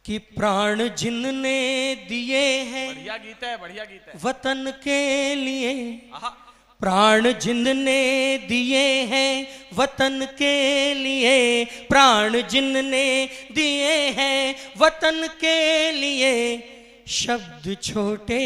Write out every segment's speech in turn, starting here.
कि प्राण जिनने दिए हैं, बढ़िया गीत है, बढ़िया गीत है। वतन के लिए, प्राण जिनने दिए हैं वतन के लिए, प्राण जिनने दिए हैं वतन के लिए, शब्द छोटे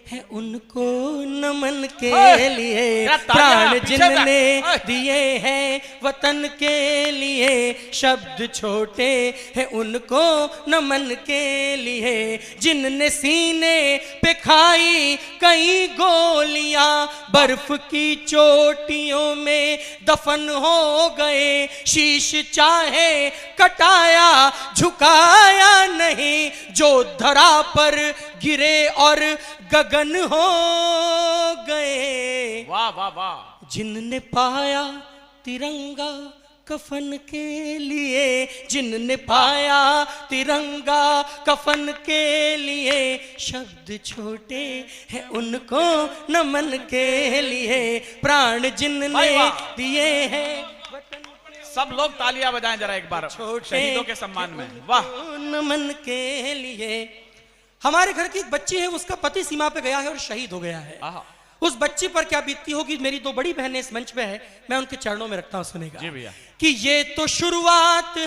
हैं उनको नमन के लिए, प्राण जिनने दिए हैं वतन के लिए, शब्द छोटे हैं उनको नमन के लिए, जिनने सीने पे खाई कई गोलियां, बर्फ की चोटियों में दफन हो गए, शीश चाहे कटाया झुकाया नहीं, जो धरा पर गिरे और गगन हो गए। वाह वाह वाह। जिनने पाया तिरंगा कफन के लिए, जिनने पाया तिरंगा कफन के लिए, शब्द छोटे हैं उनको नमन के लिए, प्राण जिनने दिए हैं। सब लोग तालियां बजाएं जरा एक बार शहीदों के सम्मान में। वाह। नमन के लिए। हमारे घर की एक बच्ची है, उसका पति सीमा पे गया है और शहीद हो गया है। उस बच्ची पर क्या बीतती होगी, मेरी दो बड़ी बहनें इस मंच पे है, मैं उनके चरणों में रखता हूं, सुनेगा जी भैया। कि ये तो शुरुआत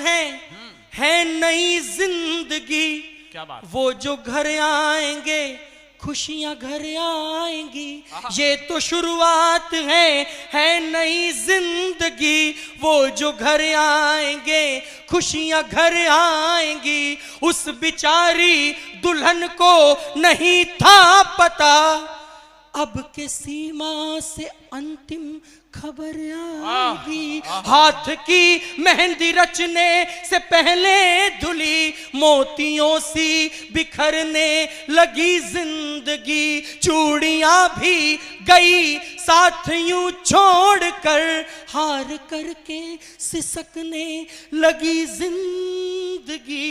है नई जिंदगी, क्या बात। वो जो घर आएंगे खुशियां घर आएंगी, ये तो शुरुआत है नई जिंदगी, वो जो घर आएंगे खुशियां घर आएंगी, उस बिचारी दुल्हन को नहीं था पता, अब के सीमा से अंतिम खबर आएगी, हाथ की मेहंदी रचने से पहले धुली, मोतियों सी बिखरने लगी जिंदगी, चूड़ियां भी गई साथ यूं छोड़कर, हार करके सिसकने लगी जिंदगी।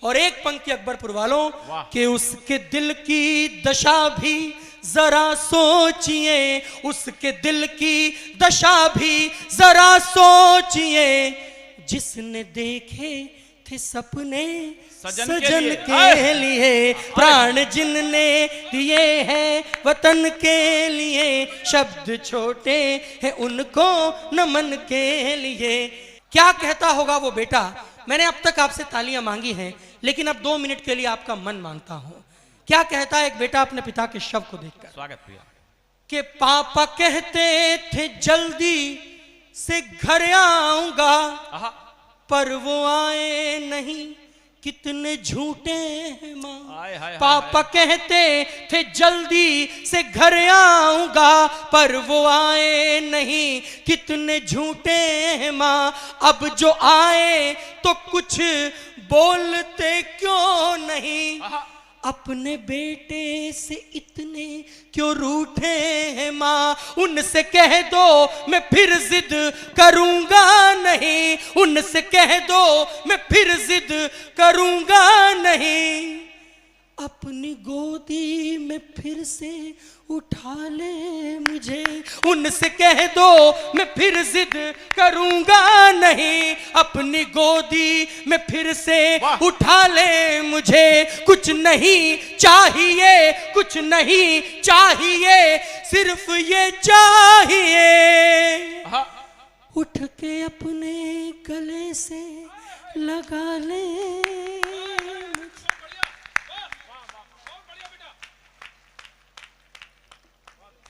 और एक पंक्ति अकबरपुर वालों कि उसके दिल की दशा भी जरा सोचिए, उसके दिल की दशा भी जरा सोचिए, जिसने देखे थे सपने सजन के लिए, प्राण जिनने दिए हैं वतन के लिए, शब्द छोटे हैं उनको नमन के लिए। क्या कहता होगा वो बेटा। मैंने अब तक आपसे तालियां मांगी हैं, लेकिन अब 2 मिनट के लिए आपका मन मांगता हूं। क्या कहता है एक बेटा अपने पिता के शव को देखकर। स्वागत भैया। कि पापा कहते थे जल्दी से घर आऊंगा, पर वो आए नहीं, कितने झूठे हैं मां। पापा कहते थे जल्दी से घर आऊंगा, पर वो आए नहीं, कितने झूठे हैं मां। अब जो आए तो कुछ बोलते क्यों नहीं, अपने बेटे से इतने क्यों रूठे हैं माँ। उनसे कह दो मैं फिर जिद करूंगा नहीं, उनसे कह दो मैं फिर जिद करूंगा नहीं, अपनी गोदी में फिर से उठा ले मुझे। उनसे कह दो मैं फिर जिद करूंगा नहीं, अपनी गोदी में फिर से उठा ले मुझे। कुछ नहीं चाहिए, कुछ नहीं चाहिए, सिर्फ ये चाहिए उठ के अपने गले से लगा ले।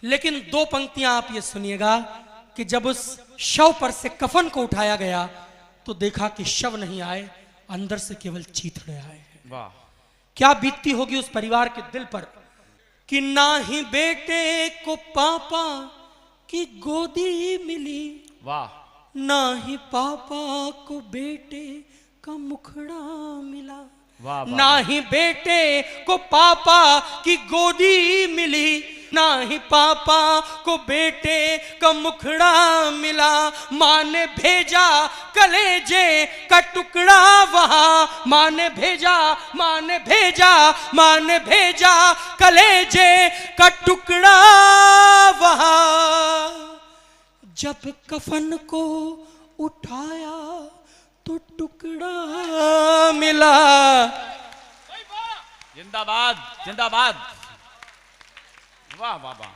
लेकिन 2 पंक्तियां आप ये सुनिएगा कि जब उस शव पर से कफन को उठाया गया तो देखा कि शव नहीं आए, अंदर से केवल चीथड़े आए। वाह, क्या बीतती होगी उस परिवार के दिल पर कि ना ही बेटे को पापा की गोदी मिली, वाह, ना ही पापा को बेटे का मुखड़ा मिला, वाह, ना ही बेटे को पापा की गोदी मिली, ना ही पापा को बेटे का मुखड़ा मिला। माँ ने भेजा कलेजे का टुकड़ा वहाँ, माँ ने भेजा, माँ ने भेजा, माँ ने भेजा कलेजे का टुकड़ा वहाँ। जब कफन को उठाया तो टुकड़ा मिला, जिंदाबाद जिंदाबाद। वाह वाह वाह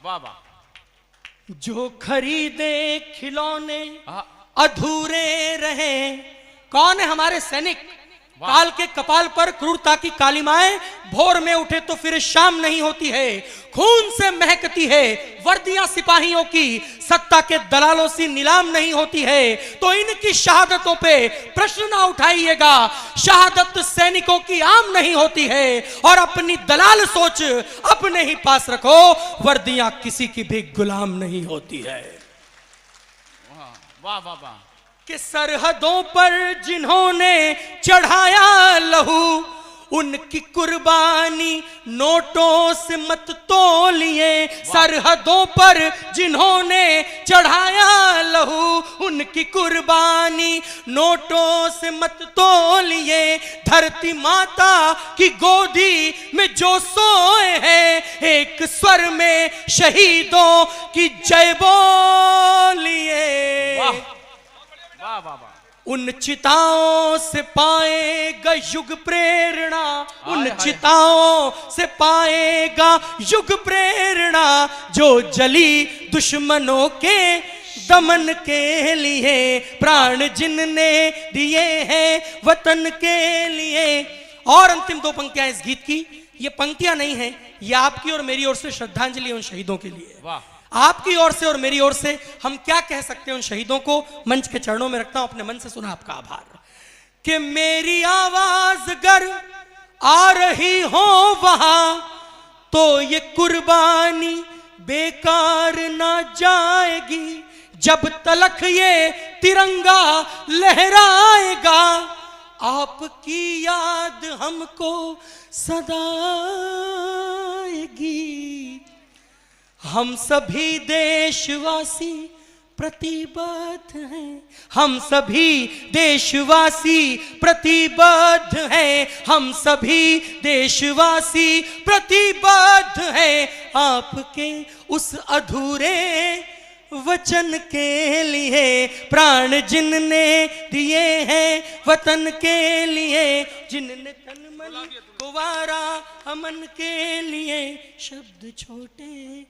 वाह वाह। जो खरीदे खिलौने हाँ। अधूरे रहे। कौन है हमारे सैनिक? काल के कपाल पर क्रूरता की कालिमाएं, भोर में उठे तो फिर शाम नहीं होती है, खून से महकती है वर्दियां सिपाहियों की, सत्ता के दलालों से नीलाम नहीं होती है। तो इनकी शहादतों पे प्रश्न ना उठाइएगा, शहादत सैनिकों की आम नहीं होती है। और अपनी दलाल सोच अपने ही पास रखो, वर्दियां किसी की भी गुलाम नहीं होती है। वाह वाह वाह। कि सरहदों पर जिन्होंने चढ़ाया लहू, उनकी कुर्बानी नोटों से मत तोलिए। सरहदों पर जिन्होंने चढ़ाया लहू, उनकी कुर्बानी नोटों से मत तोलिए। धरती माता की गोदी में जो सोए हैं, एक स्वर में शहीदों की जय बोलिए। वाह वाह वाह। उन चिताओं से पाएगा युग प्रेरणा, उन चिताओं से पाएगा युग प्रेरणा, जो जली दुश्मनों के दमन के लिए, प्राण जिनने दिए हैं वतन के लिए। और अंतिम दो पंक्तियां इस गीत की, ये पंक्तियां नहीं है, ये आपकी और मेरी ओर से श्रद्धांजलि उन शहीदों के लिए। वाह। आपकी ओर से और मेरी ओर से हम क्या कह सकते हैं उन शहीदों को, मंच के चरणों में रखता हूं, अपने मन से सुना आपका आभार। कि मेरी आवाज अगर आ रही हो वहां, तो ये कुर्बानी बेकार ना जाएगी। जब तलक ये तिरंगा लहराएगा, आपकी याद हमको सदा आएगी। हम सभी देशवासी प्रतिबद्ध हैं, हम सभी देशवासी प्रतिबद्ध हैं, हम सभी देशवासी प्रतिबद्ध हैं, आपके उस अधूरे वचन के लिए, प्राण जिनने दिए हैं वतन के लिए, जिनने तन मन गुवारा अमन के लिए। शब्द छोटे